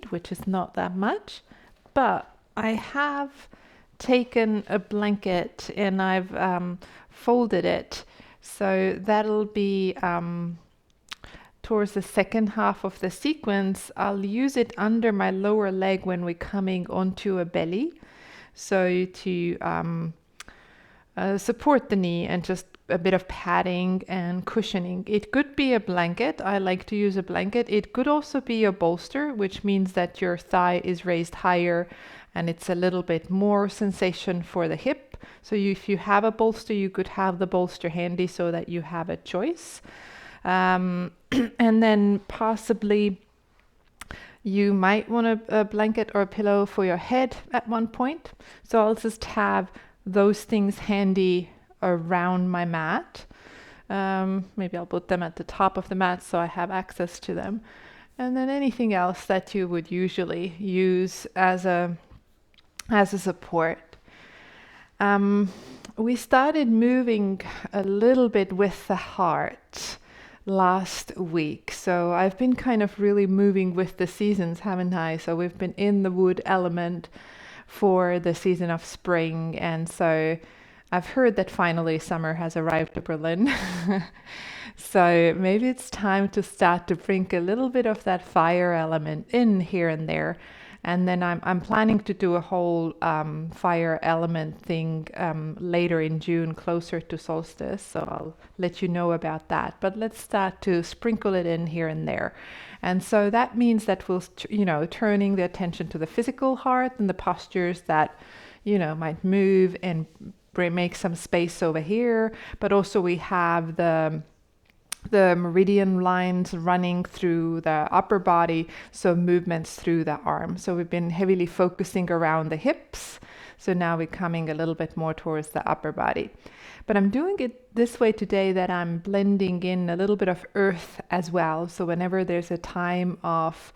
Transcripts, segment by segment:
feet, which is not that much, but I have taken a blanket and I've folded it. So that'll be towards the second half of the sequence. I'll use it under my lower leg when we're coming onto a belly. So to support the knee and just a bit of padding and cushioning. It could be a blanket. I like to use a blanket. It could also be a bolster, which means that your thigh is raised higher and it's a little bit more sensation for the hip. So if you have a bolster, you could have the bolster handy so that you have a choice. And then possibly you might want a blanket or a pillow for your head at one point. So I'll just have those things handy around my mat. Maybe I'll put them at the top of the mat so I have access to them. And then anything else that you would usually use as a support. We started moving a little bit with the heart last week. So I've been kind of really moving with the seasons, haven't I? So we've been in the wood element for the season of spring. And so I've heard that finally summer has arrived to Berlin. So maybe it's time to start to bring a little bit of that fire element in here and there. And then I'm planning to do a whole fire element thing later in June, closer to solstice. So I'll let you know about that. But let's start to sprinkle it in here and there. And so that means that we'll, turning the attention to the physical heart and the postures that, might move and make some space over here. But also we have the meridian lines running through the upper body, so movements through the arm. So we've been heavily focusing around the hips. So now we're coming a little bit more towards the upper body. But I'm doing it this way today that I'm blending in a little bit of earth as well. So whenever there's a time of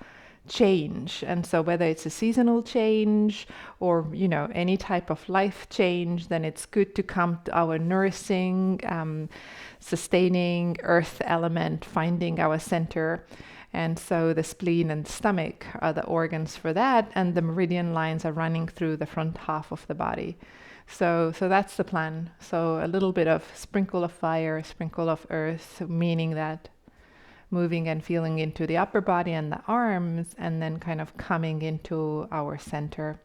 change, and so whether it's a seasonal change or any type of life change, then it's good to come to our nourishing, sustaining earth element, finding our center. And so the spleen and stomach are the organs for that, and the meridian lines are running through the front half of the body. So that's the plan. So a little bit of sprinkle of fire, sprinkle of earth, meaning that moving and feeling into the upper body and the arms, and then kind of coming into our center.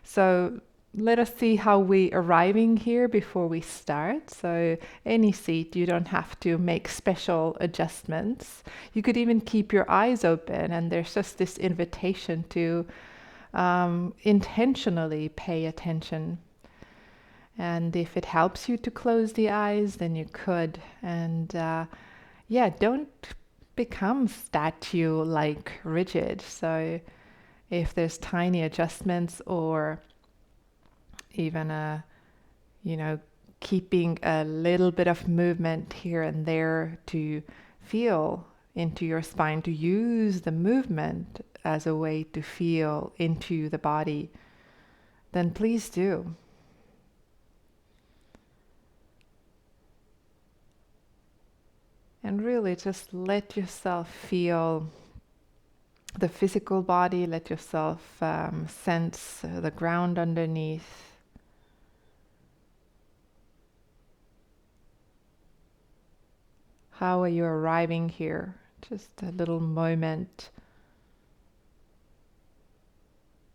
So let us see how we arriving here before we start. So any seat, you don't have to make special adjustments. You could even keep your eyes open, and there's just this invitation to intentionally pay attention. And if it helps you to close the eyes, then you could. And don't become statue-like rigid. So if there's tiny adjustments or even keeping a little bit of movement here and there to feel into your spine, to use the movement as a way to feel into the body, then please do. And really just let yourself feel the physical body, let yourself sense the ground underneath. How are you arriving here? Just a little moment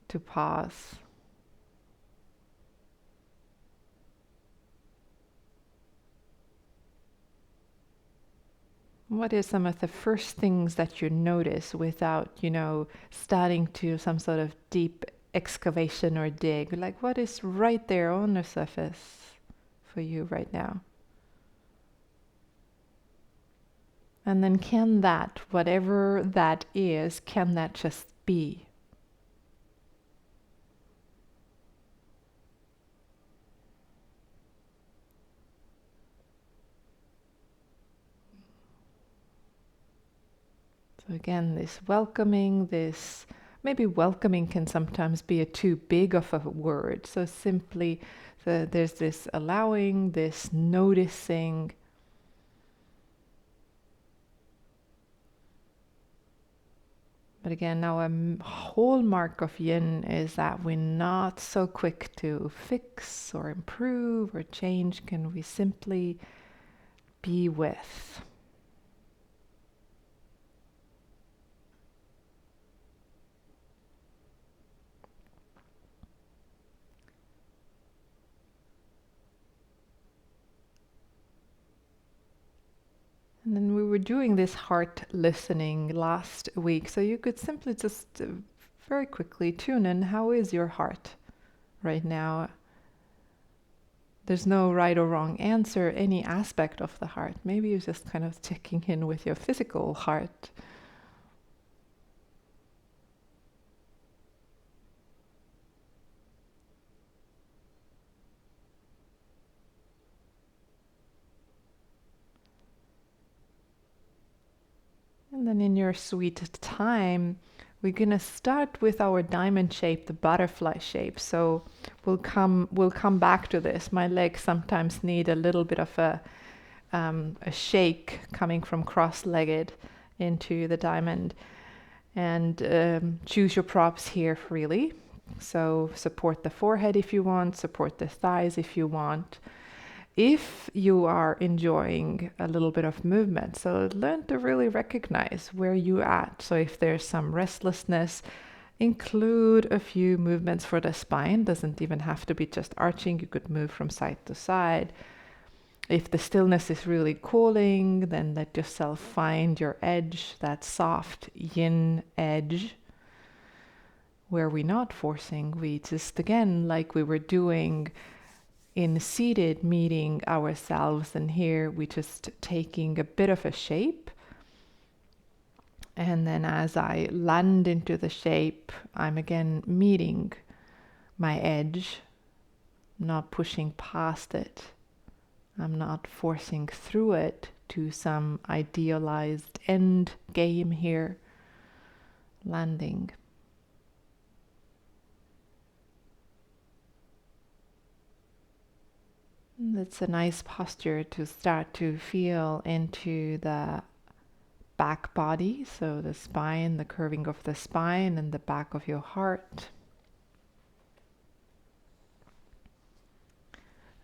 to pause. What are some of the first things that you notice without, starting to some sort of deep excavation or dig? Like what is right there on the surface for you right now? And then can that, whatever that is, can that just be? So again, this welcoming, maybe welcoming can sometimes be a too big of a word. So simply, there's this allowing, this noticing. But again, now hallmark of yin is that we're not so quick to fix or improve or change. Can we simply be with? And then we were doing this heart listening last week, so you could simply just very quickly tune in. How is your heart right now? There's no right or wrong answer, any aspect of the heart. Maybe you're just kind of checking in with your physical heart. And then in your sweet time, we're gonna start with our diamond shape, the butterfly shape. So we'll come back to this. My legs sometimes need a little bit of a shake coming from cross-legged into the diamond. And choose your props here freely. So support the forehead if you want, support the thighs if you want. If you are enjoying a little bit of movement, so learn to really recognize where you're at. So if there's some restlessness, include a few movements for the spine. Doesn't even have to be just arching. You could move from side to side. If the stillness is really calling, then let yourself find your edge, that soft yin edge, where we're not forcing. We just, again, like we were doing in seated, meeting ourselves, and here we just taking a bit of a shape. And then as I land into the shape, I'm again meeting my edge, not pushing past it. I'm not forcing through it to some idealized end game here. Landing. It's a nice posture to start to feel into the back body, so the spine, the curving of the spine and the back of your heart.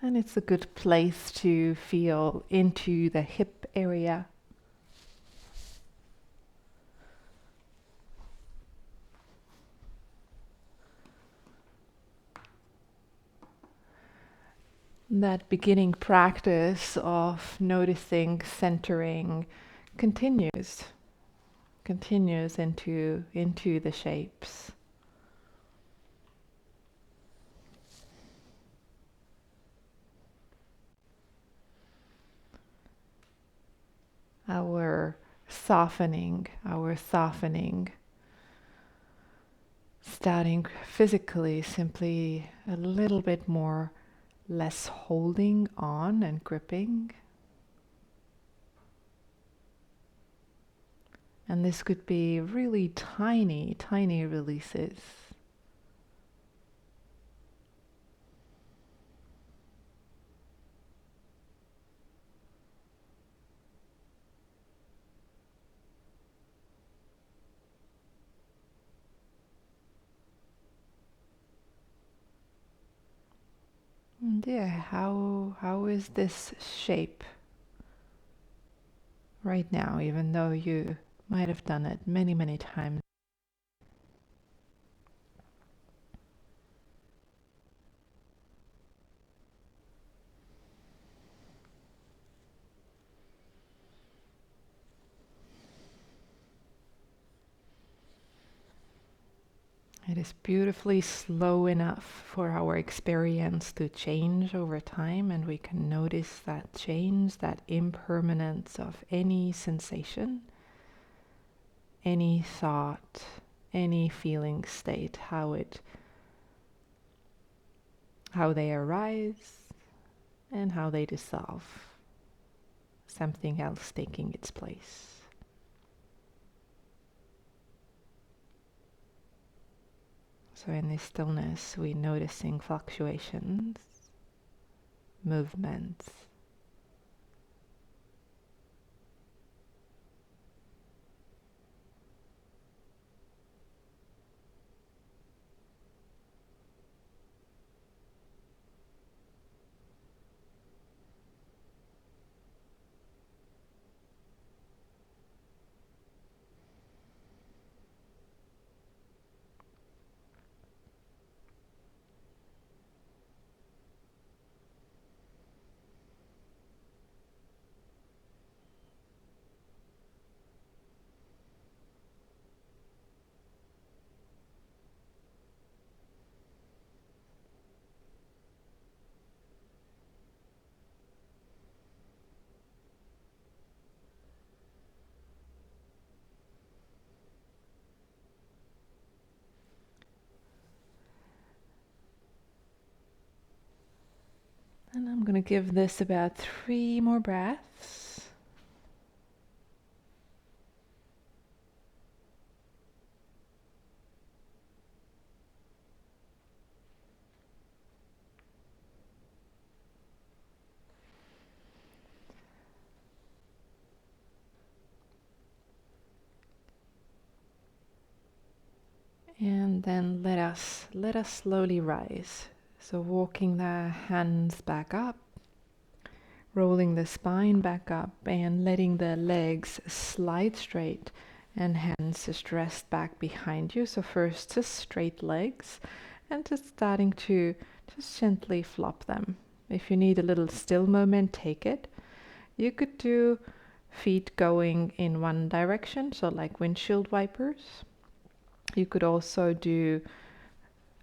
And it's a good place to feel into the hip area. That beginning practice of noticing, centering continues into the shapes. Our softening, starting physically, simply a little bit more, less holding on and gripping. And this could be really tiny, tiny releases. And yeah, how is this shape right now, even though you might have done it many, many times? It is beautifully slow enough for our experience to change over time, and we can notice that change, that impermanence of any sensation, any thought, any feeling state, how they arise and how they dissolve, something else taking its place. So in this stillness, we're noticing fluctuations, movements. give this about 3 more breaths. And then let us slowly rise. So walking the hands back up, rolling the spine back up, and letting the legs slide straight and hands just rest back behind you. So first just straight legs and just starting to just gently flop them. If you need a little still moment, take it. You could do feet going in one direction, so like windshield wipers. You could also do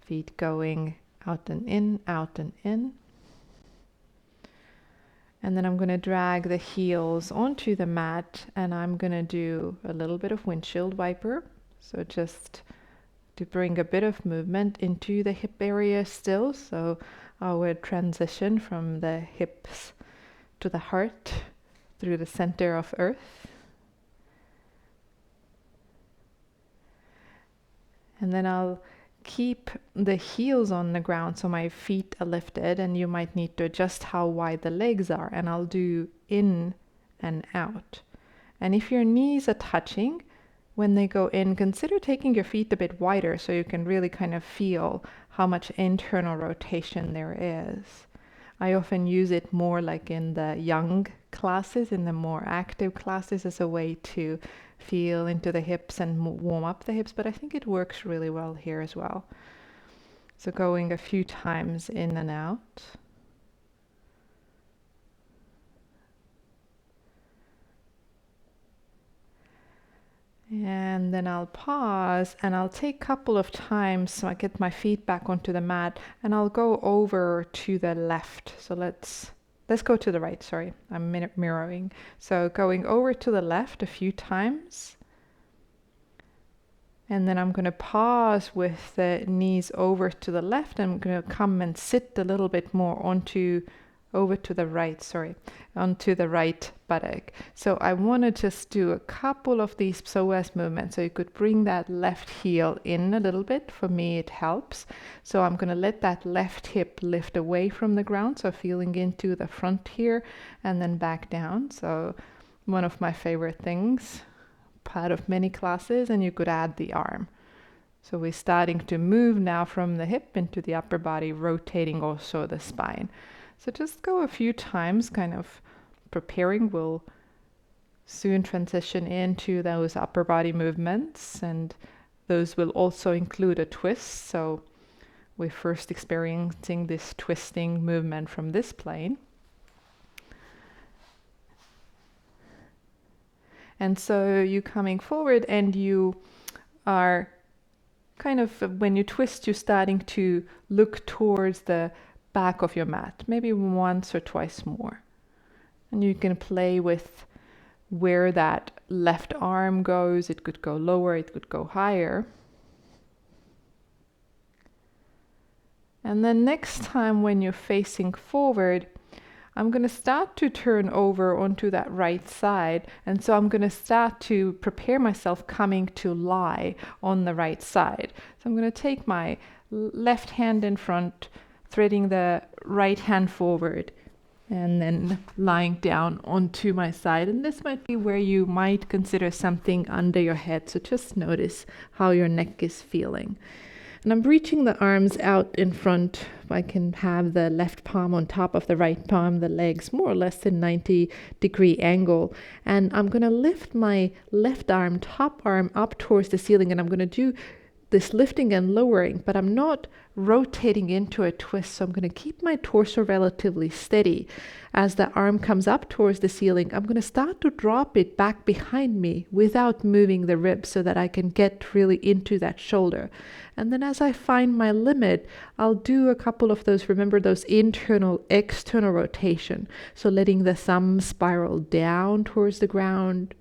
feet going out and in, out and in. And then I'm going to drag the heels onto the mat, and I'm going to do a little bit of windshield wiper. So just to bring a bit of movement into the hip area still. So our transition from the hips to the heart through the center of earth. And then I'll keep the heels on the ground so my feet are lifted, and you might need to adjust how wide the legs are, and I'll do in and out. And if your knees are touching, when they go in, consider taking your feet a bit wider so you can really kind of feel how much internal rotation there is. I often use it more like in the young classes, in the more active classes, as a way to feel into the hips and warm up the hips, but I think it works really well here as well. So going a few times in and out. And then I'll pause and I'll take a couple of times so I get my feet back onto the mat, and I'll go over to the left. So let's go to the right, sorry, I'm mirroring. So going over to the left a few times. And then I'm going to pause with the knees over to the left. I'm going to come and sit a little bit more onto the right buttock. So I want to just do a couple of these psoas movements. So you could bring that left heel in a little bit. For me, it helps. So I'm going to let that left hip lift away from the ground. So feeling into the front here and then back down. So one of my favorite things, part of many classes, and you could add the arm. So we're starting to move now from the hip into the upper body, rotating also the spine. So just go a few times, kind of preparing. We'll soon transition into those upper body movements, and those will also include a twist. So we're first experiencing this twisting movement from this plane. And so you coming forward, and you are kind of, when you twist, you're starting to look towards the back of your mat, maybe once or twice more. And you can play with where that left arm goes. It could go lower, it could go higher. And then next time when you're facing forward, I'm going to start to turn over onto that right side. And so I'm going to start to prepare myself coming to lie on the right side. So I'm going to take my left hand in front, threading the right hand forward, and then lying down onto my side. And this might be where you might consider something under your head. So just notice how your neck is feeling. And I'm reaching the arms out in front. I can have the left palm on top of the right palm, the legs more or less in 90-degree angle. And I'm going to lift my left arm, top arm up towards the ceiling, and I'm going to do this lifting and lowering, but I'm not rotating into a twist. So I'm going to keep my torso relatively steady. As the arm comes up towards the ceiling, I'm going to start to drop it back behind me without moving the ribs so that I can get really into that shoulder. And then as I find my limit, I'll do a couple of those, remember those internal, external rotation. So letting the thumb spiral down towards the ground,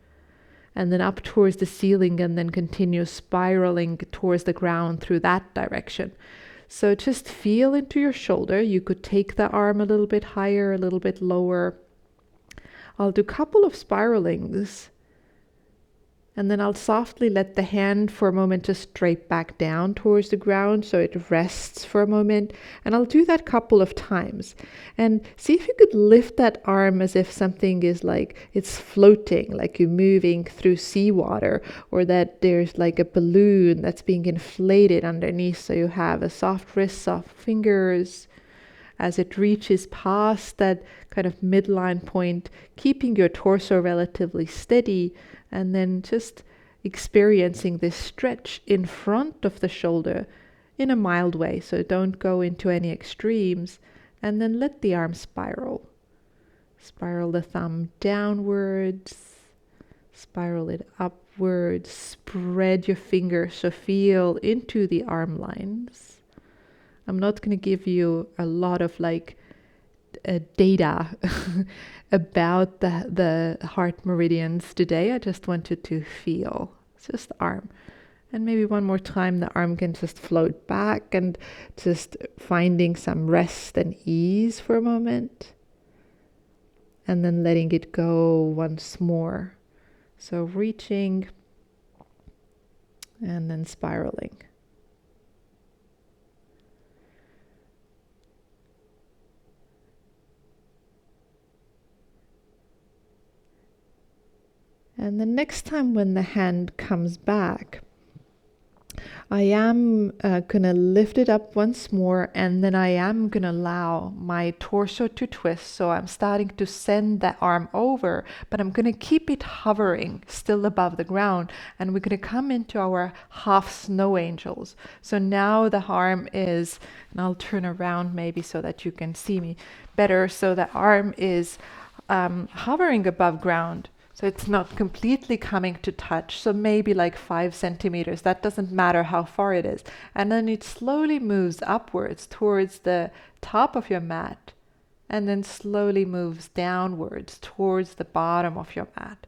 and then up towards the ceiling, and then continue spiraling towards the ground through that direction. So just feel into your shoulder. You could take the arm a little bit higher, a little bit lower. I'll do a couple of spiralings. And then I'll softly let the hand for a moment just drape back down towards the ground so it rests for a moment. And I'll do that a couple of times. And see if you could lift that arm as if something is like it's floating, like you're moving through seawater, or that there's like a balloon that's being inflated underneath. So you have a soft wrist, soft fingers. As it reaches past that kind of midline point, keeping your torso relatively steady, and then just experiencing this stretch in front of the shoulder in a mild way. So don't go into any extremes, and then let the arm spiral. Spiral the thumb downwards, spiral it upwards, spread your fingers so feel into the arm lines. I'm not going to give you a lot of data about the heart meridians today. I just wanted to feel just the arm. And maybe one more time the arm can just float back and just finding some rest and ease for a moment. And then letting it go once more. So reaching and then spiraling. And the next time when the hand comes back, I am going to lift it up once more, and then I am going to allow my torso to twist. So I'm starting to send the arm over, but I'm going to keep it hovering still above the ground. And we're going to come into our half snow angels. So now the arm is, and I'll turn around maybe so that you can see me better. So the arm is hovering above ground. So it's not completely coming to touch, so maybe like 5 centimeters. That doesn't matter how far it is. And then it slowly moves upwards towards the top of your mat, and then slowly moves downwards towards the bottom of your mat.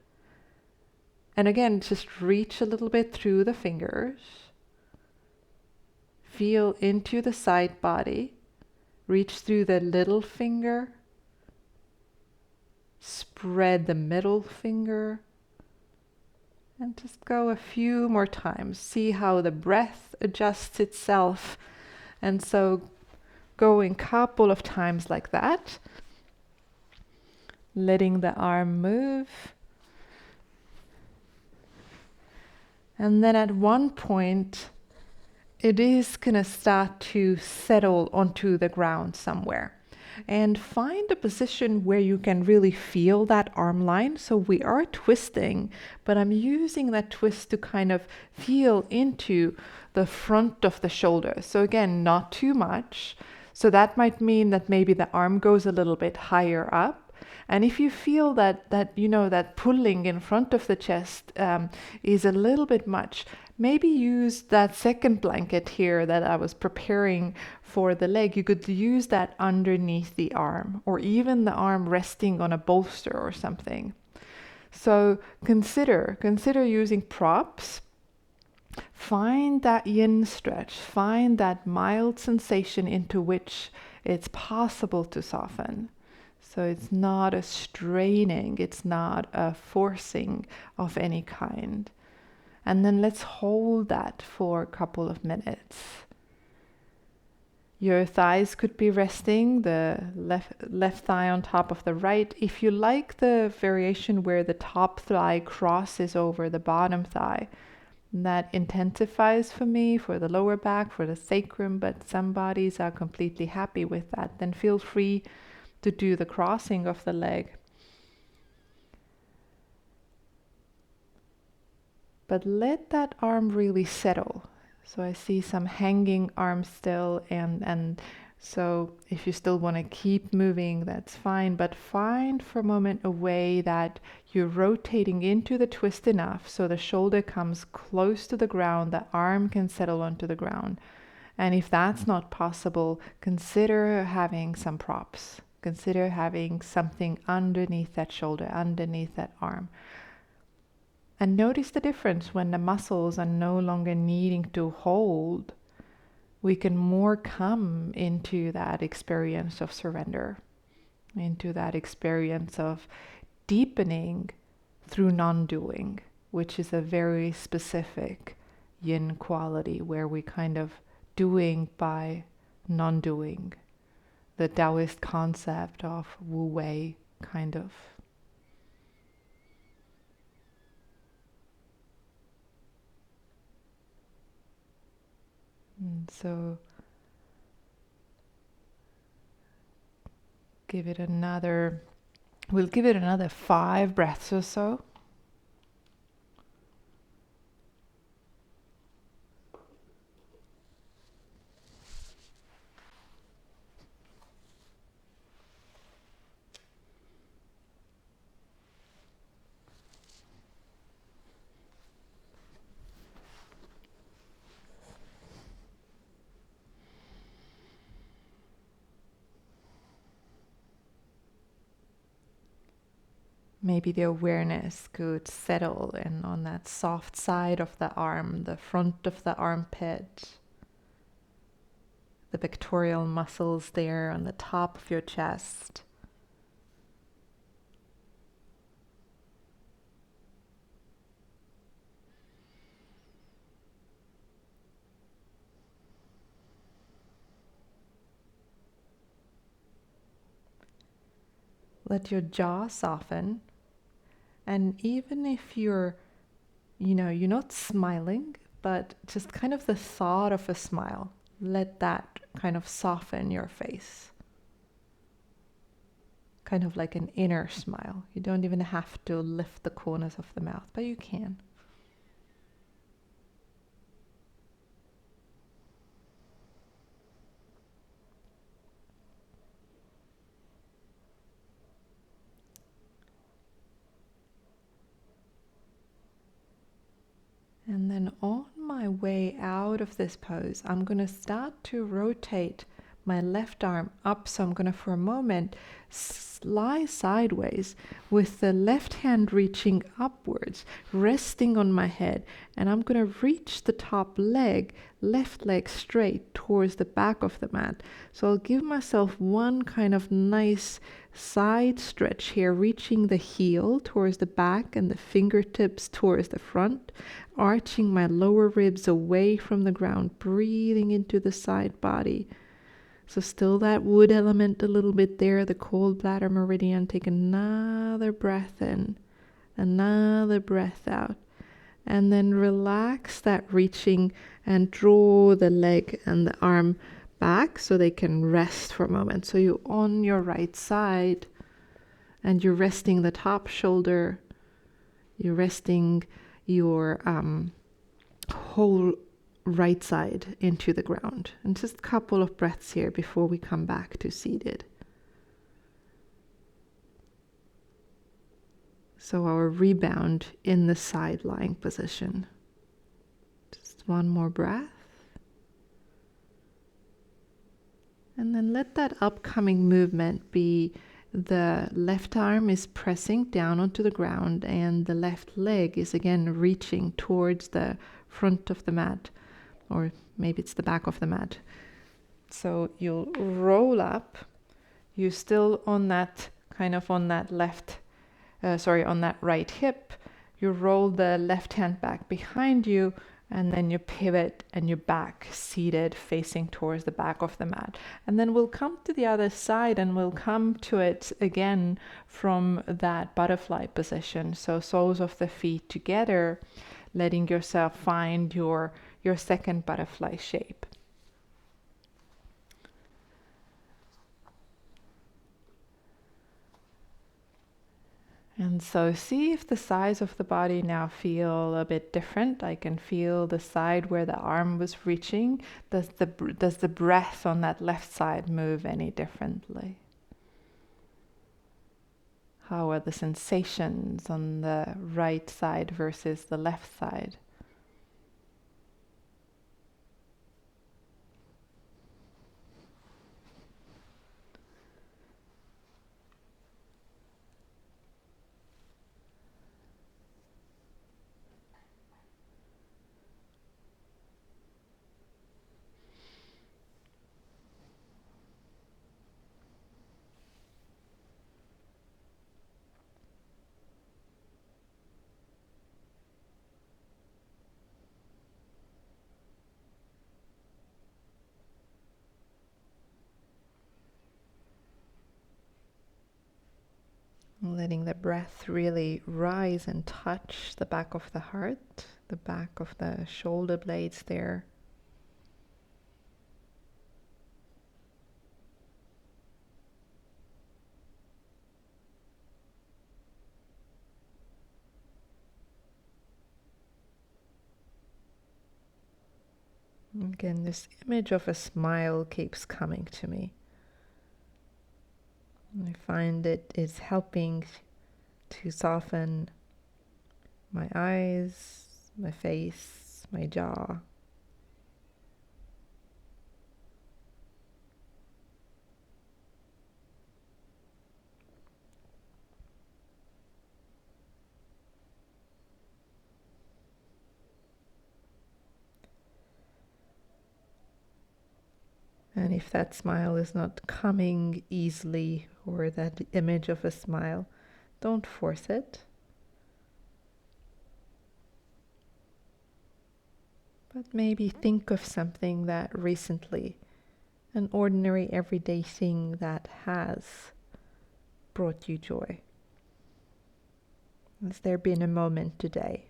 And again, just reach a little bit through the fingers. Feel into the side body. Reach through the little finger. Spread the middle finger, and just go a few more times. See how the breath adjusts itself. And so going a couple of times like that, letting the arm move. And then at one point, it is going to start to settle onto the ground somewhere. And find a position where you can really feel that arm line. So we are twisting, but I'm using that twist to kind of feel into the front of the shoulder. So again, not too much. So that might mean that maybe the arm goes a little bit higher up. And if you feel that pulling in front of the chest is a little bit much, maybe use that second blanket here that I was preparing for the leg. You could use that underneath the arm, or even the arm resting on a bolster or something. So consider using props. Find that yin stretch. Find that mild sensation into which it's possible to soften. So it's not a straining, it's not a forcing of any kind. And then let's hold that for a couple of minutes. Your thighs could be resting, the left thigh on top of the right. If you like the variation where the top thigh crosses over the bottom thigh, that intensifies for me, for the lower back, for the sacrum, but some bodies are completely happy with that. Then feel free to do the crossing of the leg. But let that arm really settle. So I see some hanging arms still, and so if you still want to keep moving, that's fine, but find for a moment a way that you're rotating into the twist enough so the shoulder comes close to the ground, the arm can settle onto the ground. And if that's not possible, consider having some props. Consider having something underneath that shoulder, underneath that arm. And notice the difference when the muscles are no longer needing to hold we can more come into that experience of surrender, into that experience of deepening through non-doing, which is a very specific yin quality where we kind of doing by non-doing, the Taoist concept of Wu Wei kind of. And so we'll give it another 5 breaths or so. Maybe the awareness could settle in on that soft side of the arm, the front of the armpit, the pectoral muscles there on the top of your chest. Let your jaw soften. And even if you're not smiling, but just kind of the thought of a smile, let that kind of soften your face. Kind of like an inner smile. You don't even have to lift the corners of the mouth, but you can. And then on my way out of this pose, I'm going to start to rotate my left arm up. So I'm going to, for a moment, lie sideways with the left hand reaching upwards, resting on my head. And I'm going to reach the top leg, left leg straight towards the back of the mat. So I'll give myself one kind of nice side stretch here, reaching the heel towards the back and the fingertips towards the front, arching my lower ribs away from the ground, breathing into the side body. So still that wood element a little bit there, the cold bladder meridian. Take another breath in, another breath out. And then relax that reaching and draw the leg and the arm back so they can rest for a moment. So you're on your right side and you're resting the top shoulder. You're resting your whole right side into the ground. And just a couple of breaths here before we come back to seated. So our rebound in the side lying position. Just one more breath. And then let that upcoming movement be the left arm is pressing down onto the ground and the left leg is again reaching towards the front of the mat, or maybe it's the back of the mat. So you'll roll up. You're still on that on that right hip. You roll the left hand back behind you, and then you pivot and you're back seated facing towards the back of the mat. And then we'll come to the other side and we'll come to it again from that butterfly position. So soles of the feet together, letting yourself find your second butterfly shape. And so see if the sides of the body now feel a bit different. I can feel the side where the arm was reaching. Does the breath on that left side move any differently? How are the sensations on the right side versus the left side? Letting the breath really rise and touch the back of the heart, the back of the shoulder blades there. Again, this image of a smile keeps coming to me. I find it is helping to soften my eyes, my face, my jaw. And if that smile is not coming easily, or that image of a smile, don't force it. But maybe think of something that recently, an ordinary everyday thing that has brought you joy. Has there been a moment today?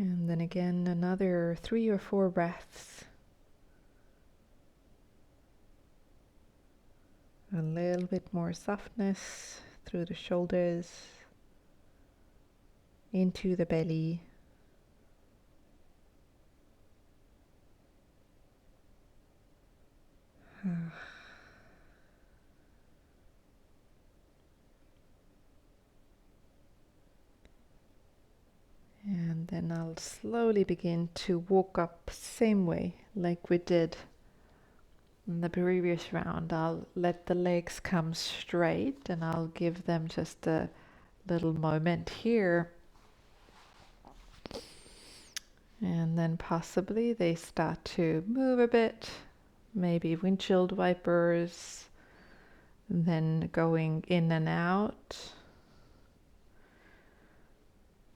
And then again, another 3 or 4 breaths. A little bit more softness through the shoulders, into the belly. And then I'll slowly begin to walk up same way like we did in the previous round. I'll let the legs come straight and I'll give them just a little moment here. And then possibly they start to move a bit, maybe windshield wipers, then going in and out.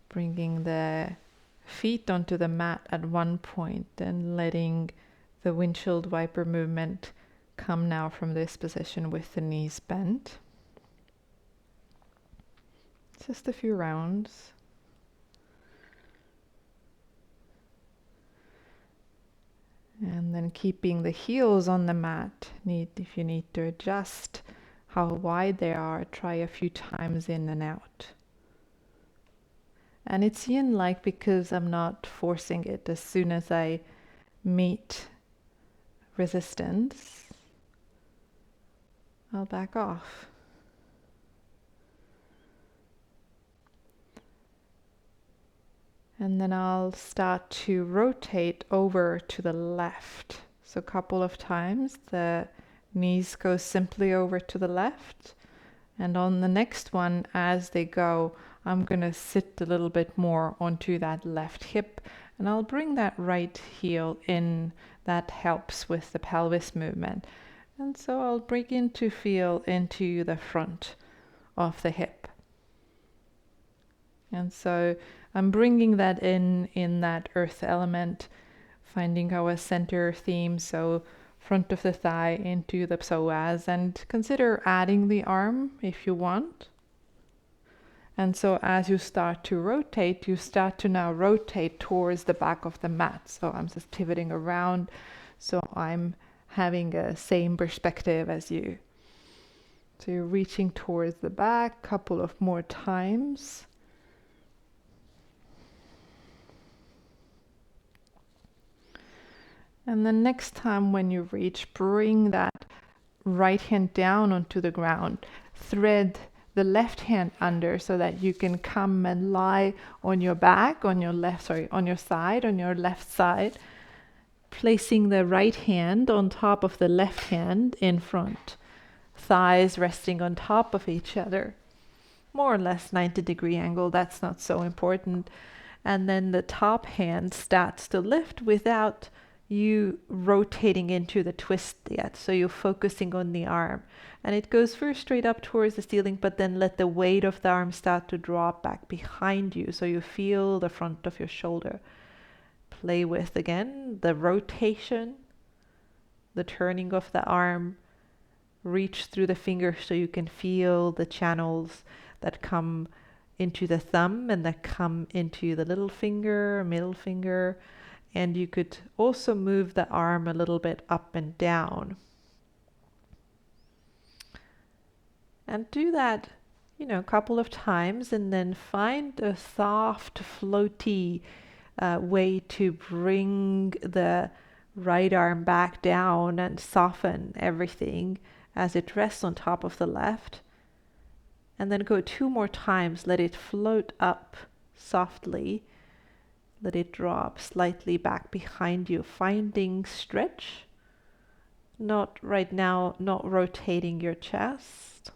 Bringing the feet onto the mat at one point and letting the windshield wiper movement come now from this position with the knees bent. Just a few rounds. And then keeping the heels on the mat. If you need to adjust how wide they are, try a few times in and out. And it's yin-like because I'm not forcing it. As soon as I meet resistance, I'll back off. And then I'll start to rotate over to the left. So a couple of times the knees go simply over to the left. And on the next one, as they go, I'm going to sit a little bit more onto that left hip, and I'll bring that right heel in. That helps with the pelvis movement. And so I'll begin to feel into the front of the hip. And so I'm bringing that in that earth element, finding our center theme. So front of the thigh into the psoas, and consider adding the arm if you want. And so as you start to rotate, you start to now rotate towards the back of the mat. So I'm just pivoting around, so I'm having a same perspective as you. So you're reaching towards the back, couple of more times. And the next time when you reach, bring that right hand down onto the ground. Thread the left hand under so that you can come and lie on your back, on your side, on your left side, placing the right hand on top of the left hand in front, thighs resting on top of each other, more or less 90-degree angle. That's not so important. And then the top hand starts to lift without you rotating into the twist yet. So you're focusing on the arm. And it goes first straight up towards the ceiling, but then let the weight of the arm start to drop back behind you. So you feel the front of your shoulder. Play with, again, the rotation, the turning of the arm. Reach through the fingers so you can feel the channels that come into the thumb and that come into the little finger, middle finger. And you could also move the arm a little bit up and down. And do that, a couple of times, and then find a soft, floaty way to bring the right arm back down and soften everything as it rests on top of the left. And then go 2 more times. Let it float up softly. Let it drop slightly back behind you, finding stretch. Not right now, not rotating your chest.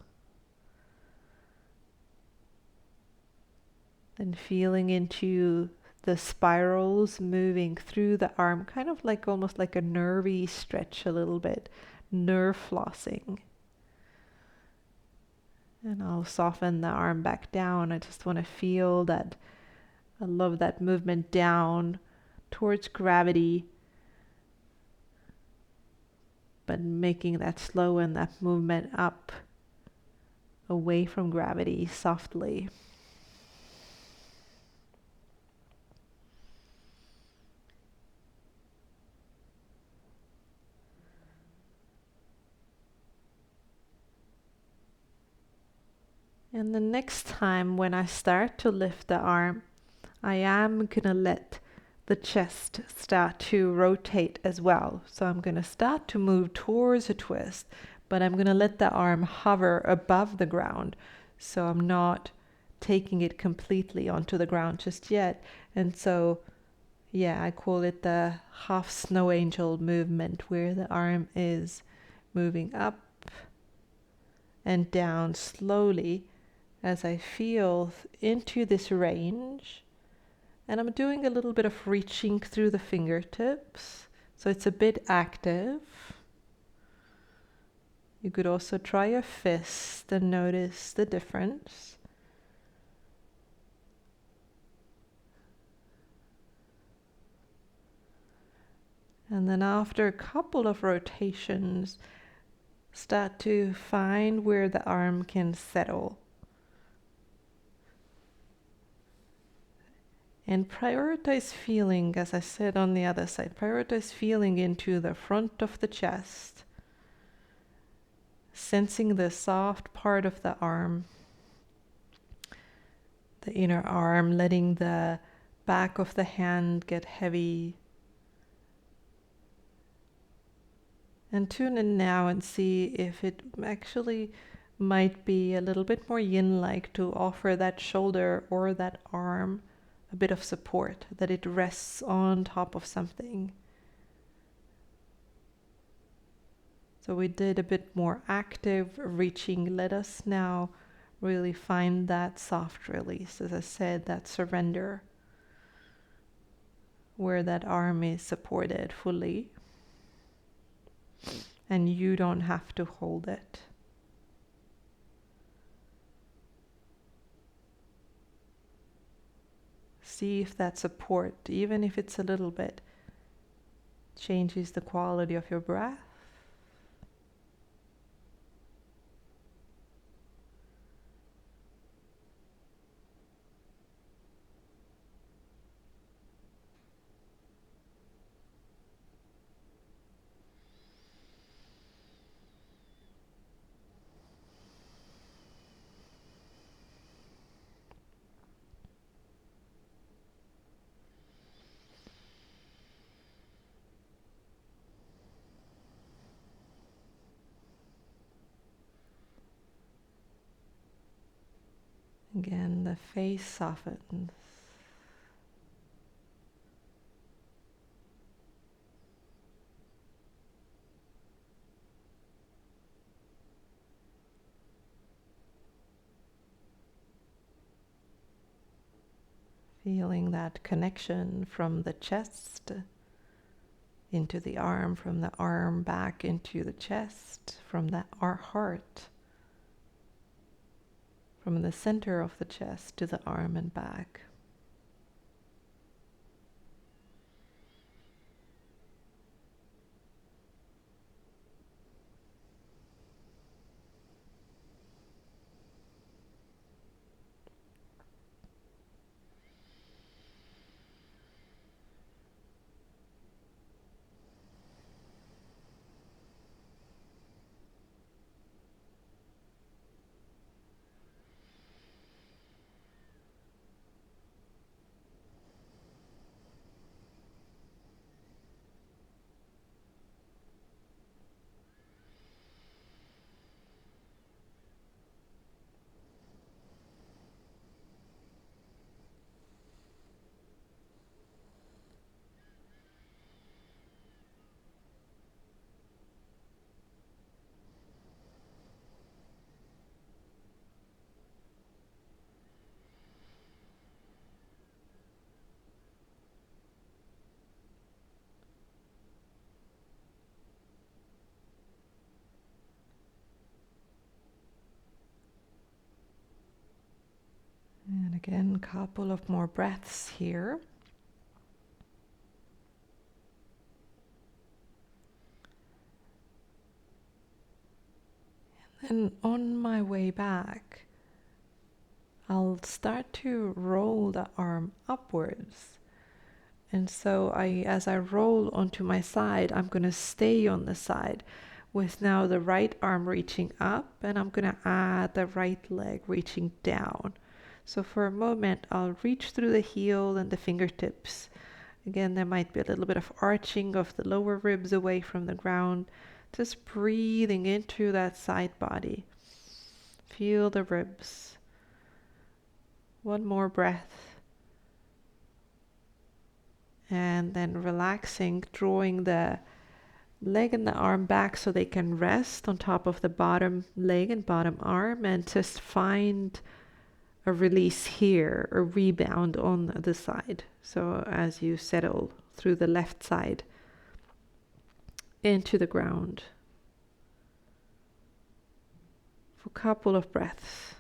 Then feeling into the spirals moving through the arm, kind of like almost like a nervy stretch a little bit, nerve flossing. And I'll soften the arm back down. I just want to feel that. I love that movement down towards gravity, but making that slow and that movement up away from gravity softly. And the next time when I start to lift the arm, I am going to let the chest start to rotate as well. So I'm going to start to move towards a twist, but I'm going to let the arm hover above the ground. So I'm not taking it completely onto the ground just yet. And so, I call it the half snow angel movement, where the arm is moving up and down slowly as I feel into this range. And I'm doing a little bit of reaching through the fingertips, so it's a bit active. You could also try a fist and notice the difference. And then after a couple of rotations, start to find where the arm can settle. And prioritize feeling, as I said on the other side, prioritize feeling into the front of the chest, sensing the soft part of the arm, the inner arm, letting the back of the hand get heavy. And tune in now and see if it actually might be a little bit more yin-like to offer that shoulder or that arm a bit of support, that it rests on top of something. So we did a bit more active reaching. Let us now really find that soft release, as I said, that surrender, where that arm is supported fully and you don't have to hold it. See if that support, even if it's a little bit, changes the quality of your breath. Again, the face softens. Feeling that connection from the chest into the arm, from the arm back into the chest, from our heart, from the center of the chest to the arm and back. And again, a couple of more breaths here. And on my way back, I'll start to roll the arm upwards. And so as I roll onto my side, I'm going to stay on the side with now the right arm reaching up, and I'm going to add the right leg reaching down. So for a moment, I'll reach through the heel and the fingertips. Again, there might be a little bit of arching of the lower ribs away from the ground. Just breathing into that side body. Feel the ribs. One more breath. And then relaxing, drawing the leg and the arm back so they can rest on top of the bottom leg and bottom arm, and just find a release here, a rebound on the side. So as you settle through the left side into the ground for a couple of breaths.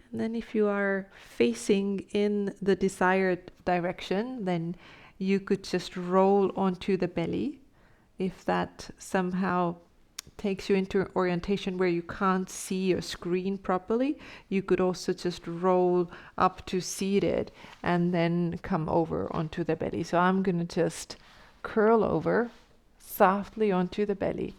And then if you are facing in the desired direction, then you could just roll onto the belly. If that somehow takes you into orientation where you can't see your screen properly, you could also just roll up to seated and then come over onto the belly. So I'm going to just curl over softly onto the belly.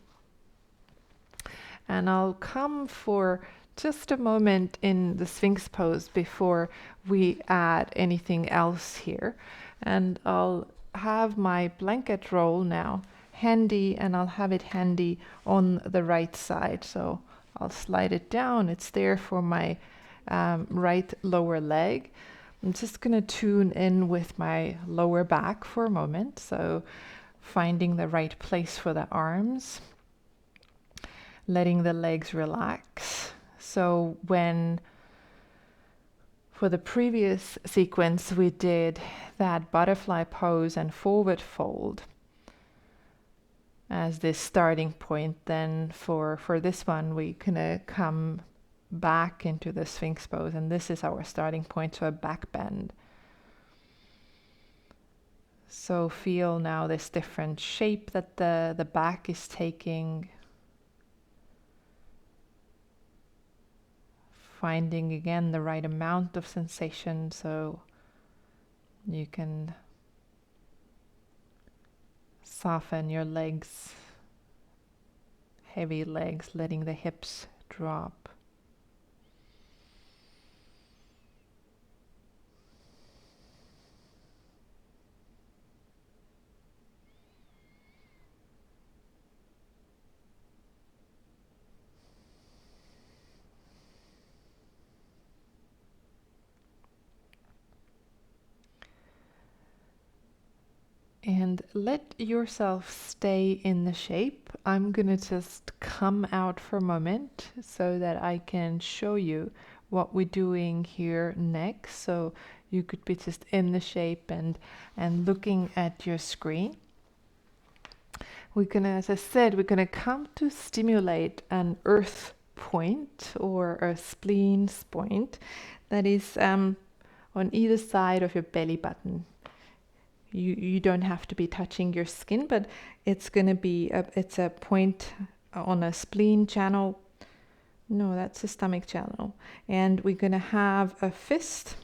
And I'll come for just a moment in the Sphinx pose before we add anything else here. And I'll have my blanket roll now handy, and I'll have it handy on the right side. So I'll slide it down. It's there for my right lower leg. I'm just going to tune in with my lower back for a moment. So finding the right place for the arms, letting the legs relax. So when for the previous sequence we did that butterfly pose and forward fold as this starting point, then for this one we're gonna come back into the Sphinx pose, and this is our starting point, so a back bend. So feel now this different shape that the back is taking. Finding again the right amount of sensation, so you can soften your legs, heavy legs, letting the hips drop. And let yourself stay in the shape. I'm gonna just come out for a moment so that I can show you what we're doing here next. So you could be just in the shape and looking at your screen. We're gonna, as I said, we're gonna come to stimulate an earth point or a spleen point that is on either side of your belly button. You don't have to be touching your skin, but it's gonna be it's a point on a spleen channel. No, that's a stomach channel, and we're gonna have a fist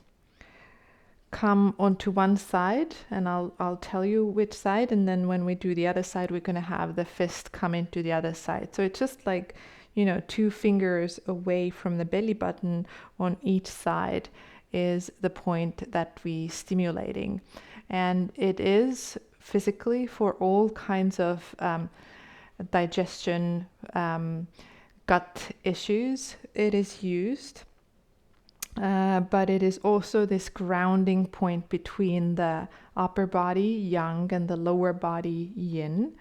come onto one side, and I'll tell you which side, and then when we do the other side, we're gonna have the fist come into the other side. So it's just like, you know, 2 fingers away from the belly button on each side is the point that we're stimulating. And it is physically for all kinds of digestion, gut issues, it is used. But it is also this grounding point between the upper body, yang, and the lower body, yin,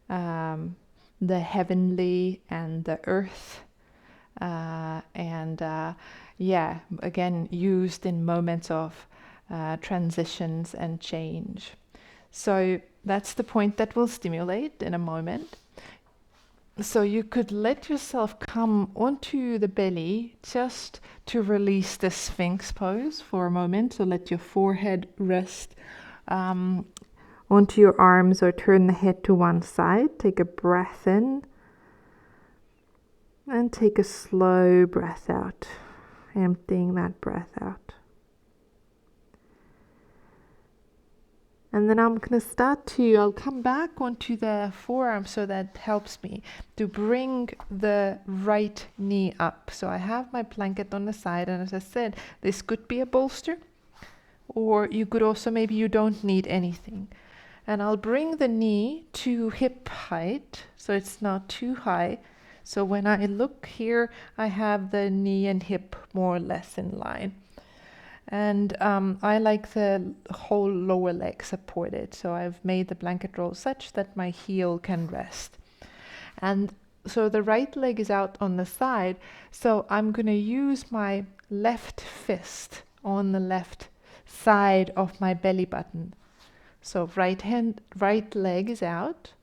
the heavenly and the earth. Yeah, again, used in moments of transitions and change. So that's the point that we'll stimulate in a moment. So you could let yourself come onto the belly just to release the Sphinx pose for a moment. So let your forehead rest onto your arms or turn the head to one side. Take a breath in and take a slow breath out, emptying that breath out. And then I'm going to I'll come back onto the forearm, so that helps me to bring the right knee up. So I have my blanket on the side, and as I said, this could be a bolster, or you could also, maybe you don't need anything. And I'll bring the knee to hip height, so it's not too high. So when I look here, I have the knee and hip more or less in line. And I like the whole lower leg supported. So I've made the blanket roll such that my heel can rest. And so the right leg is out on the side. So I'm going to use my left fist on the left side of my belly button. So right leg is out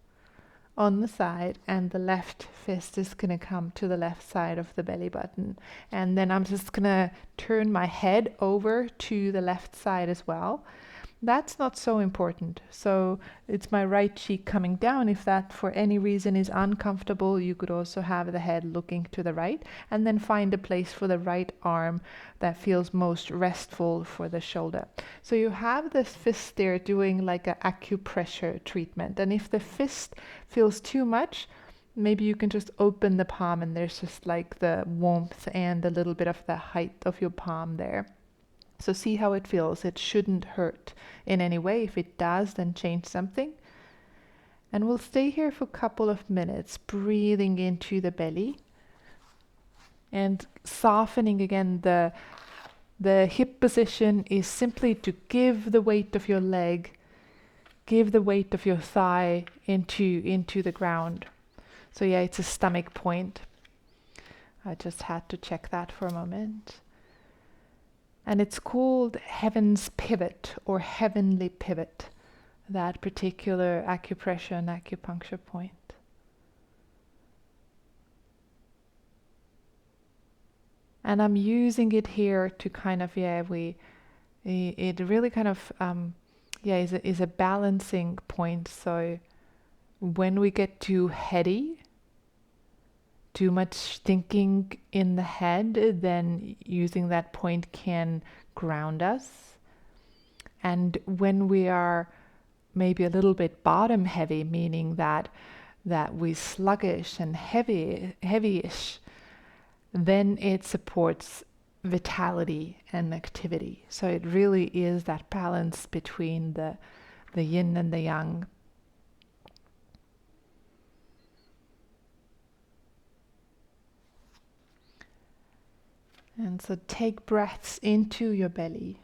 on the side, and the left fist is going to come to the left side of the belly button. And then I'm just going to turn my head over to the left side as well. That's not so important. So it's my right cheek coming down. If that for any reason is uncomfortable, you could also have the head looking to the right, and then find a place for the right arm that feels most restful for the shoulder. So you have this fist there doing like an acupressure treatment. And if the fist feels too much, maybe you can just open the palm, and there's just like the warmth and a little bit of the height of your palm there. So see how it feels. It shouldn't hurt in any way. If it does, then change something. And we'll stay here for a couple of minutes, breathing into the belly and softening again. The hip position is simply to give the weight of your leg, give the weight of your thigh into the ground. So yeah, it's a stomach point. I just had to check that for a moment. And it's called Heaven's Pivot or Heavenly Pivot, that particular acupressure and acupuncture point. And I'm using it here to kind of, it really kind of, is a balancing point. So when we get too heady, too much thinking in the head, then using that point can ground us. And when we are maybe a little bit bottom heavy, meaning that we sluggish and heavyish, then it supports vitality and activity. So it really is that balance between the yin and the yang. And so take breaths into your belly.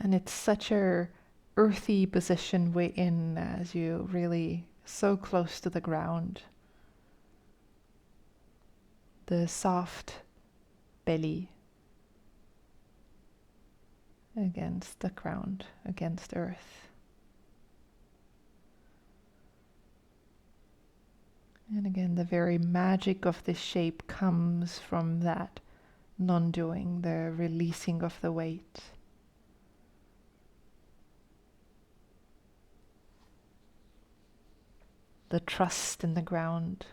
And it's such a earthy position we're in as you really so close to the ground. The soft belly against the ground, against earth. And again, the very magic of this shape comes from that non-doing, the releasing of the weight. The trust in the ground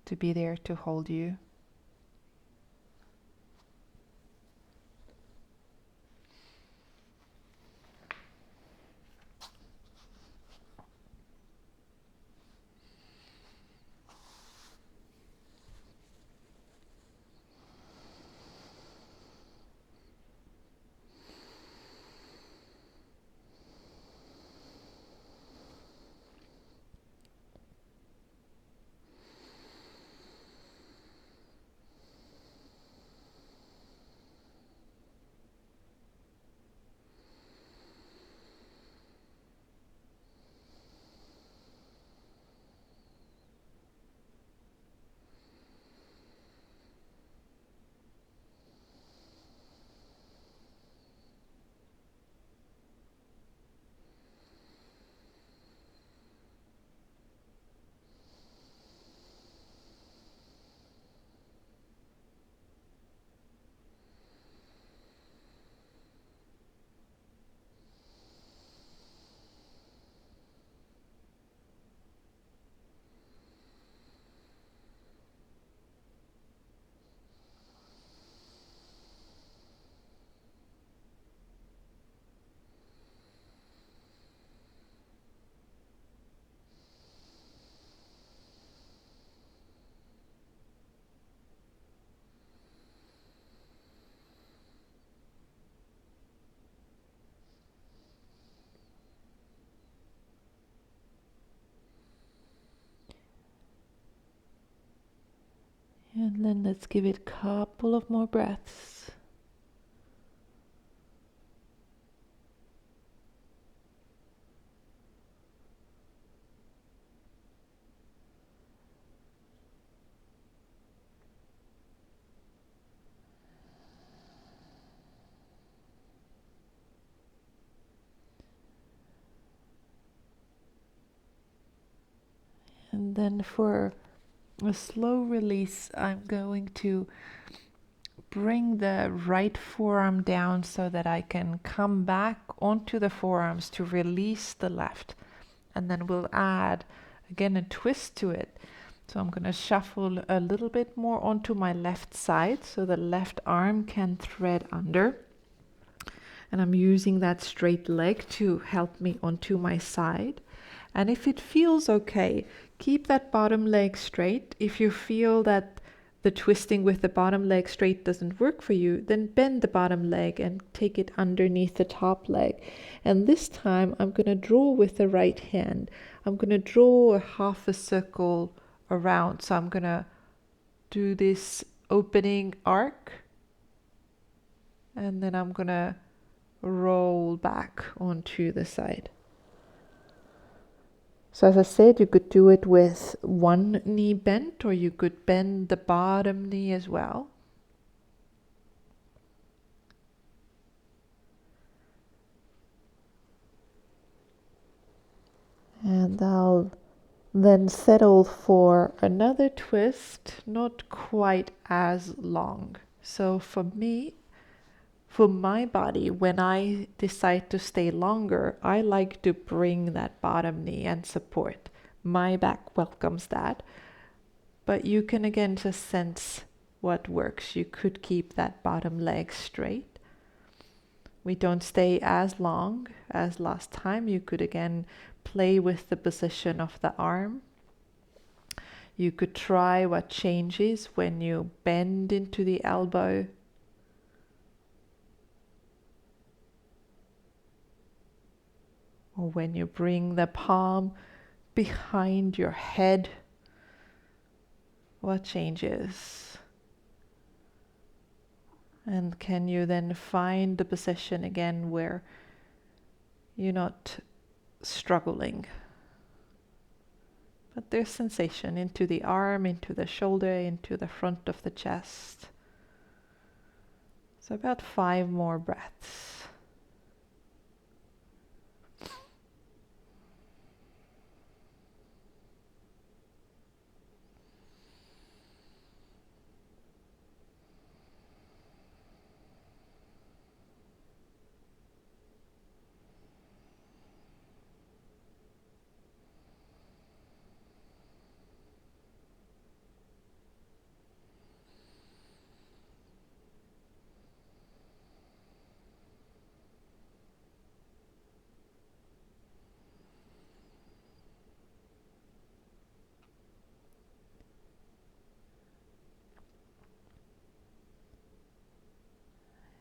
to be there to hold you. And then let's give it a couple of more breaths. And then for a slow release, I'm going to bring the right forearm down so that I can come back onto the forearms to release the left. And then we'll add again a twist to it. So I'm going to shuffle a little bit more onto my left side so the left arm can thread under. And I'm using that straight leg to help me onto my side. And if it feels okay, keep that bottom leg straight. If you feel that the twisting with the bottom leg straight doesn't work for you, then bend the bottom leg and take it underneath the top leg. And this time I'm going to draw with the right hand. I'm going to draw a half a circle around. So I'm going to do this opening arc. And then I'm going to roll back onto the side. So as I said, you could do it with one knee bent, or you could bend the bottom knee as well. And I'll then settle for another twist, not quite as long. So for me, for my body, when I decide to stay longer, I like to bring that bottom knee and support. My back welcomes that. But you can again just sense what works. You could keep that bottom leg straight. We don't stay as long as last time. You could again play with the position of the arm. You could try what changes when you bend into the elbow. Or when you bring the palm behind your head, what changes? And can you then find the position again where you're not struggling, but there's sensation into the arm, into the shoulder, into the front of the chest. So about 5 more breaths.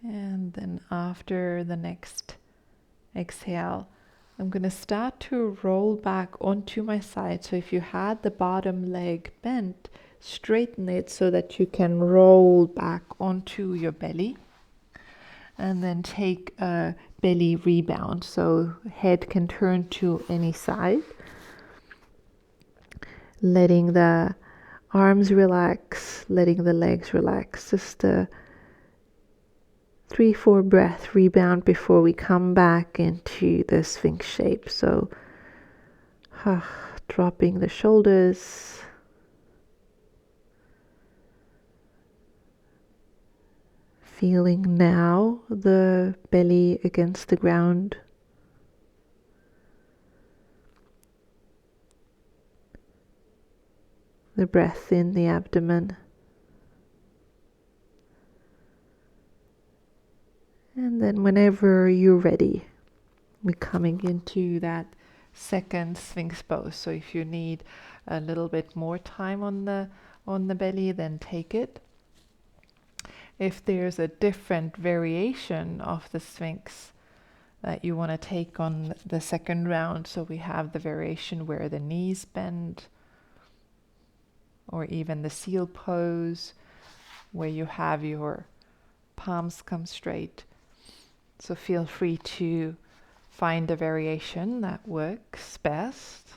And then after the next exhale, I'm going to start to roll back onto my side. So if you had the bottom leg bent, straighten it so that you can roll back onto your belly. And then take a belly rebound. So head can turn to any side. Letting the arms relax, letting the legs relax. Just a 3-4 breath rebound before we come back into the Sphinx shape. So dropping the shoulders, feeling now the belly against the ground. The breath in the abdomen. And then whenever you're ready, we're coming into that second Sphinx pose. So if you need a little bit more time on the belly, then take it. If there's a different variation of the Sphinx that you want to take on the second round, so we have the variation where the knees bend, or even the seal pose where you have your palms come straight. So feel free to find a variation that works best.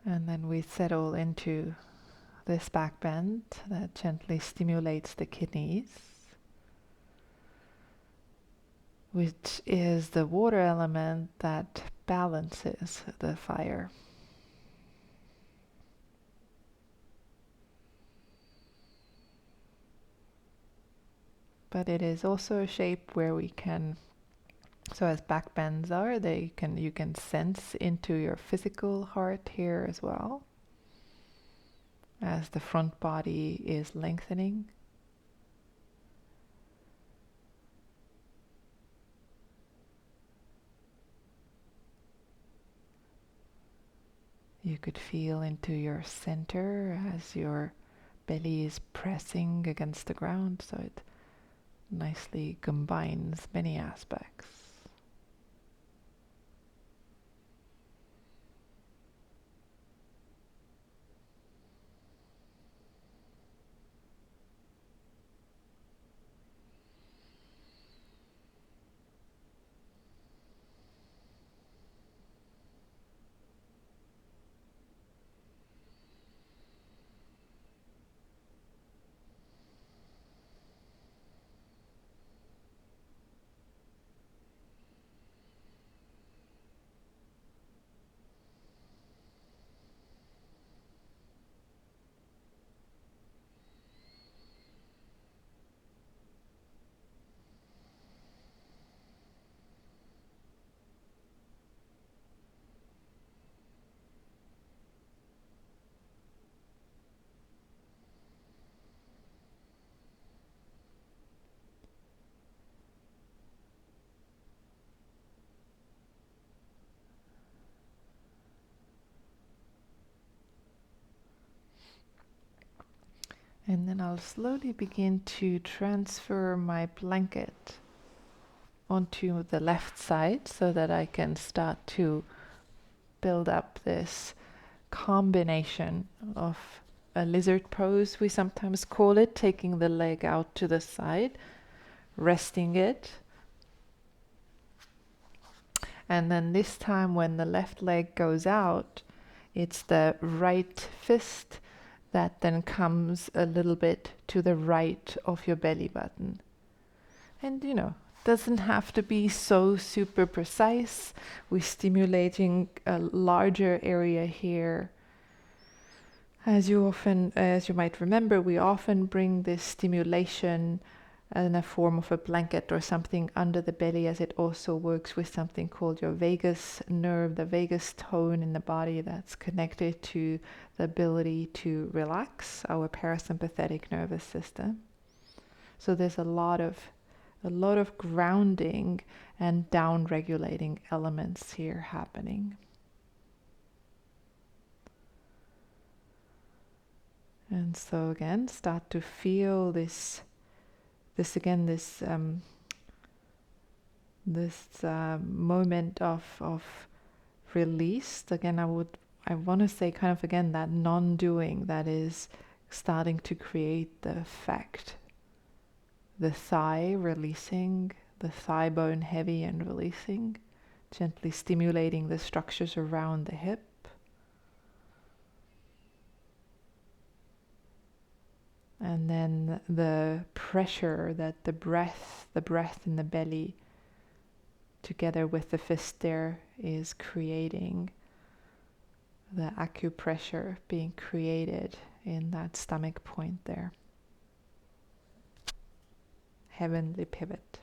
And then we settle into this back bend that gently stimulates the kidneys, which is the water element that balances the fire. But it is also a shape where we can, so as back bends are, you can sense into your physical heart here as well, as the front body is lengthening. You could feel into your center as your belly is pressing against the ground, so it nicely combines many aspects. And then I'll slowly begin to transfer my blanket onto the left side so that I can start to build up this combination of a lizard pose, we sometimes call it, taking the leg out to the side, resting it. And then this time when the left leg goes out, it's the right fist that then comes a little bit to the right of your belly button. And doesn't have to be so super precise. We're stimulating a larger area here. As you might remember, we often bring this stimulation in a form of a blanket or something under the belly, as it also works with something called your vagus nerve, the vagus tone in the body that's connected to the ability to relax our parasympathetic nervous system. So there's a lot of grounding and down-regulating elements here happening. And so again, start to feel this moment of release. Again, I want to say kind of again that non-doing that is starting to create the effect. The thigh releasing, the thigh bone heavy and releasing, gently stimulating the structures around the hip. And then the pressure that the breath in the belly together with the fist there is creating, the acupressure being created in that stomach point there. Heavenly pivot.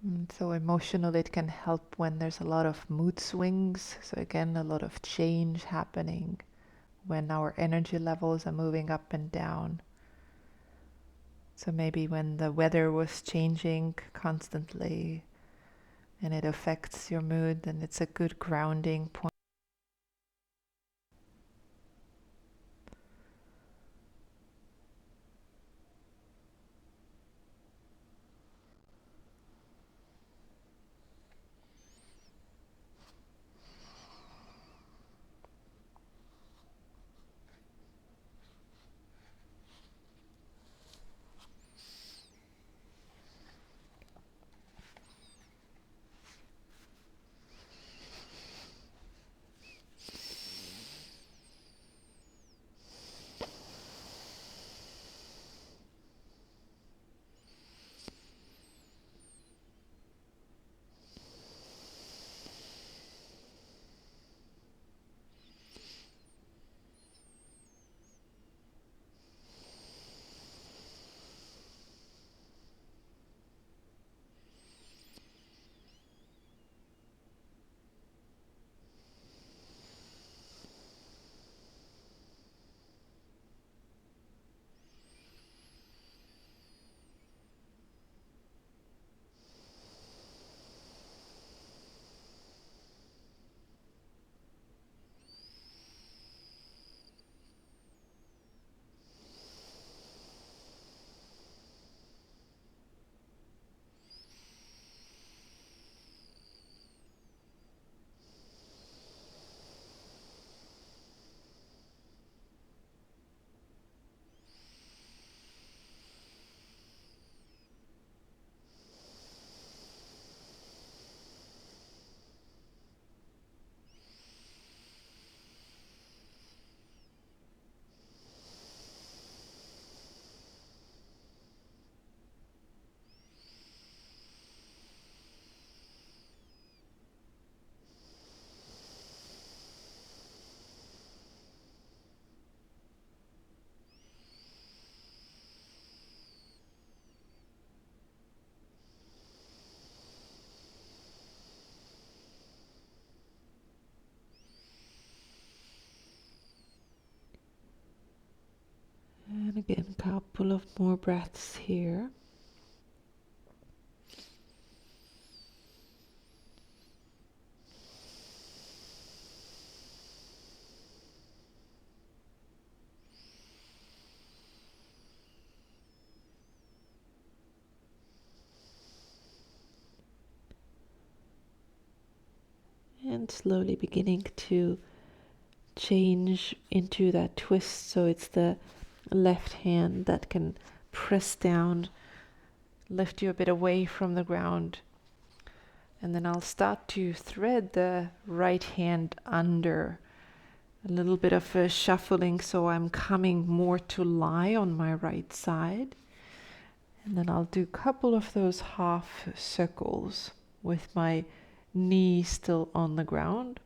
And so emotional, it can help when there's a lot of mood swings. So again, a lot of change happening when our energy levels are moving up and down. So maybe when the weather was changing constantly and it affects your mood, then it's a good grounding point. And again, a couple of more breaths here. hand, slowly beginning to change into that twist, so it's the left hand that can press down, lift you a bit away from the ground. And then I'll start to thread the right hand under, a little bit of a shuffling, so I'm coming more to lie on my right side. And then I'll do a couple of those half circles with my knee still on the ground.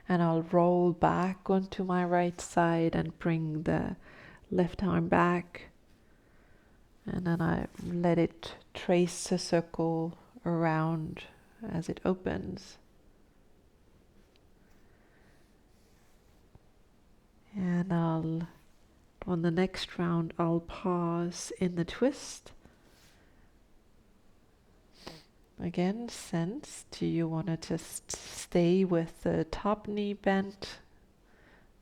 And I'll roll back onto my right side and bring the left arm back. And then I let it trace a circle around as it opens. And on the next round, I'll pause in the twist. Again, sense, do you want to just stay with the top knee bent,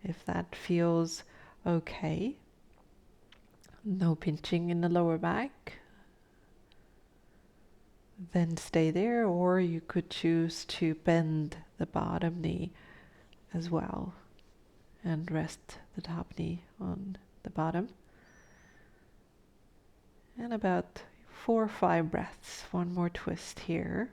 if that feels okay? No pinching in the lower back. Then stay there, or you could choose to bend the bottom knee as well and rest the top knee on the bottom. And about 4 or 5 breaths. One more twist here.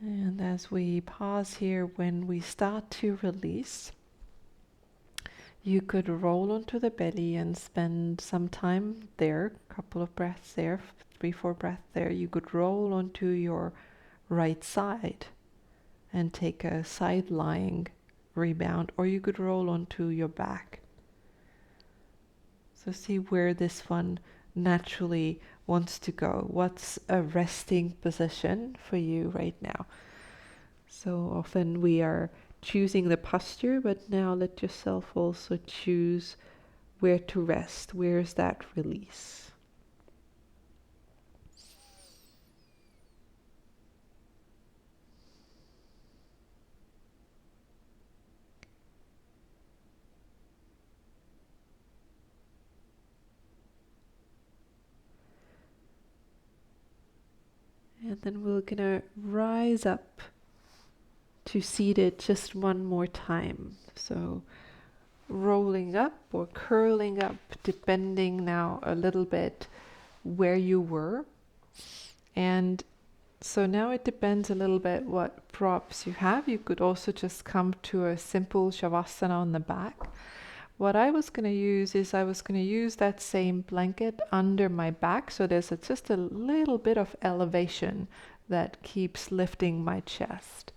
And as we pause here, when we start to release, you could roll onto the belly and spend some time there, a couple of breaths there, 3, 4 breaths there. You could roll onto your right side and take a side lying rebound, or you could roll onto your back. So see where this one naturally wants to go. What's a resting position for you right now? So often we are choosing the posture, but now let yourself also choose where to rest. Where's that release? And then we're gonna rise up to seated just one more time. So rolling up or curling up, depending now a little bit where you were. And so now it depends a little bit what props you have. You could also just come to a simple Shavasana on the back. What I was going to use is I was going to use that same blanket under my back, so there's just a little bit of elevation that keeps lifting my chest.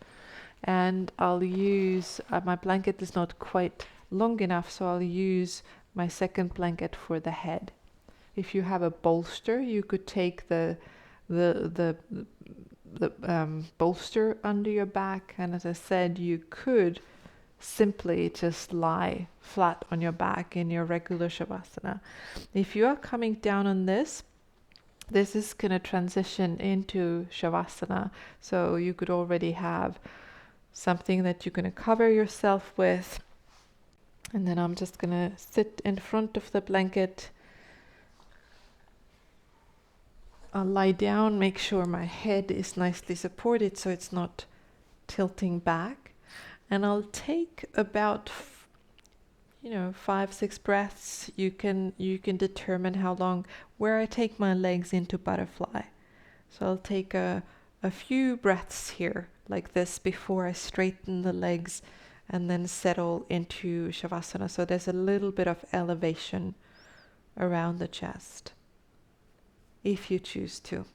And I'll use, my blanket is not quite long enough, so I'll use my second blanket for the head. If you have a bolster, you could take the bolster under your back, and as I said, you could simply just lie flat on your back in your regular Shavasana. If you are coming down on this is going to transition into Shavasana, so you could already have something that you're going to cover yourself with, and then I'm just going to sit in front of the blanket. I'll lie down, make sure my head is nicely supported so it's not tilting back. And I'll take about 5-6 breaths. You can determine how long, where I take my legs into butterfly. So I'll take a few breaths here like this before I straighten the legs and then settle into Shavasana. So there's a little bit of elevation around the chest, if you choose to.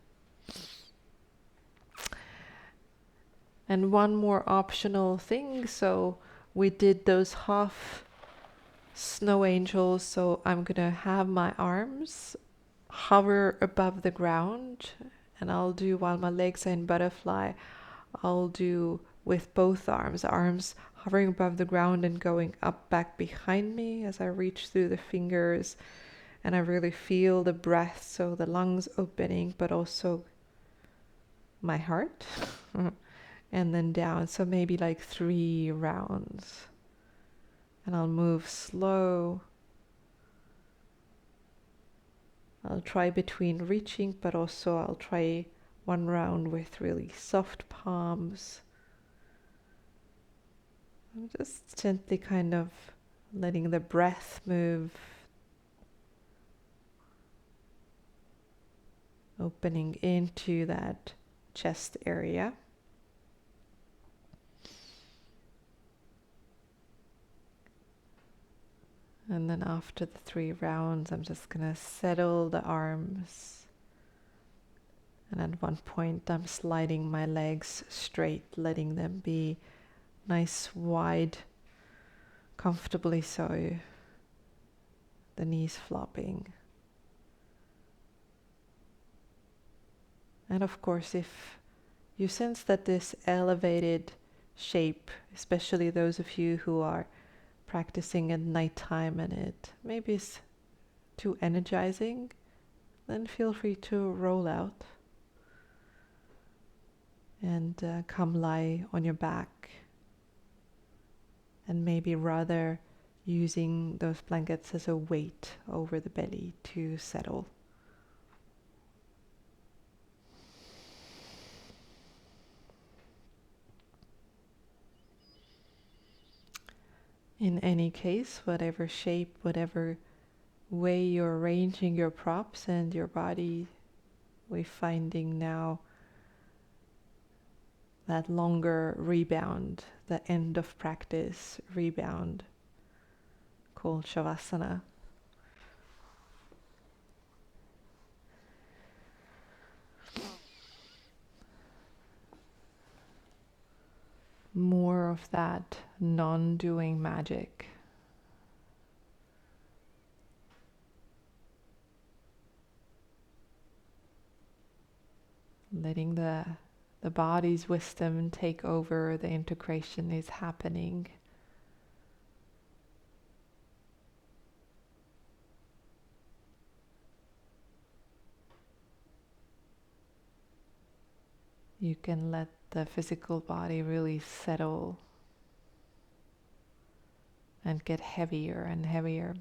And one more optional thing, so we did those half snow angels, so I'm gonna have my arms hover above the ground, and I'll do, while my legs are in butterfly, I'll do with both arms hovering above the ground and going up back behind me as I reach through the fingers, and I really feel the breath, so the lungs opening but also my heart. And then down, so maybe like 3 rounds, and I'll move slow. I'll try between reaching, but also I'll try 1 round with really soft palms. I'm just gently kind of letting the breath move, opening into that chest area. And then after the 3 rounds, I'm just going to settle the arms. And at one point, I'm sliding my legs straight, letting them be nice, wide, comfortably so. The knees flopping. And of course, if you sense that this elevated shape, especially those of you who are practicing at nighttime and it maybe is too energizing, then feel free to roll out and come lie on your back, and maybe rather using those blankets as a weight over the belly to settle. In any case, whatever shape, whatever way you're arranging your props and your body, we're finding now that longer rebound, the end of practice rebound, called Shavasana. More of that non-doing magic. Letting the body's wisdom take over, the integration is happening. You can let the physical body really settle and get heavier and heavier.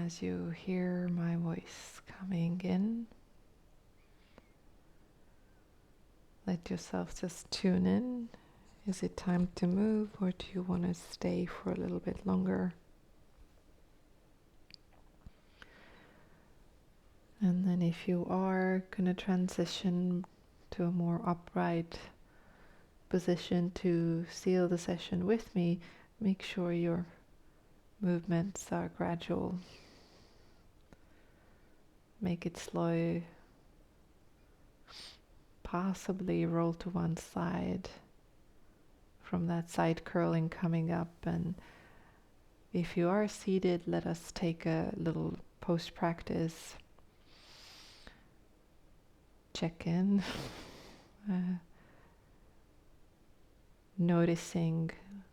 as you hear my voice coming in, let yourself just tune in. Is it time to move, or do you want to stay for a little bit longer? And then if you are going to transition to a more upright position to seal the session with me, make sure your movements are gradual. Make it slow. Possibly roll to one side. From that side curling coming up, and if you are seated, let us take a little post-practice check-in, noticing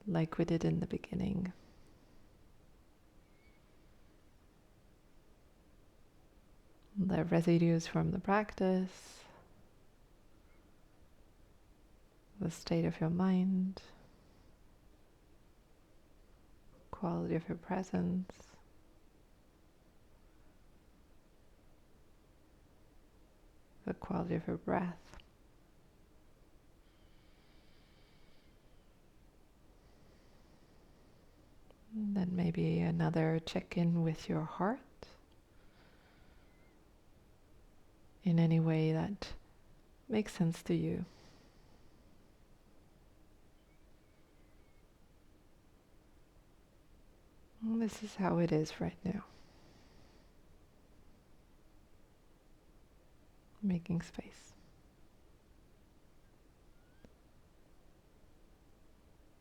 like we did in the beginning. The residues from the practice, the state of your mind, quality of your presence, the quality of your breath. And then maybe another check-in with your heart in any way that makes sense to you. And this is how it is right now. Making space.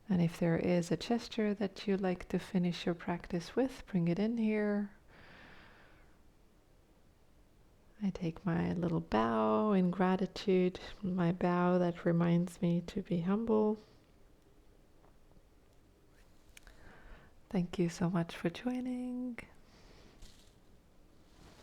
And if there is a gesture that you like to finish your practice with, bring it in here. I take my little bow in gratitude, my bow that reminds me to be humble. Thank you so much for joining.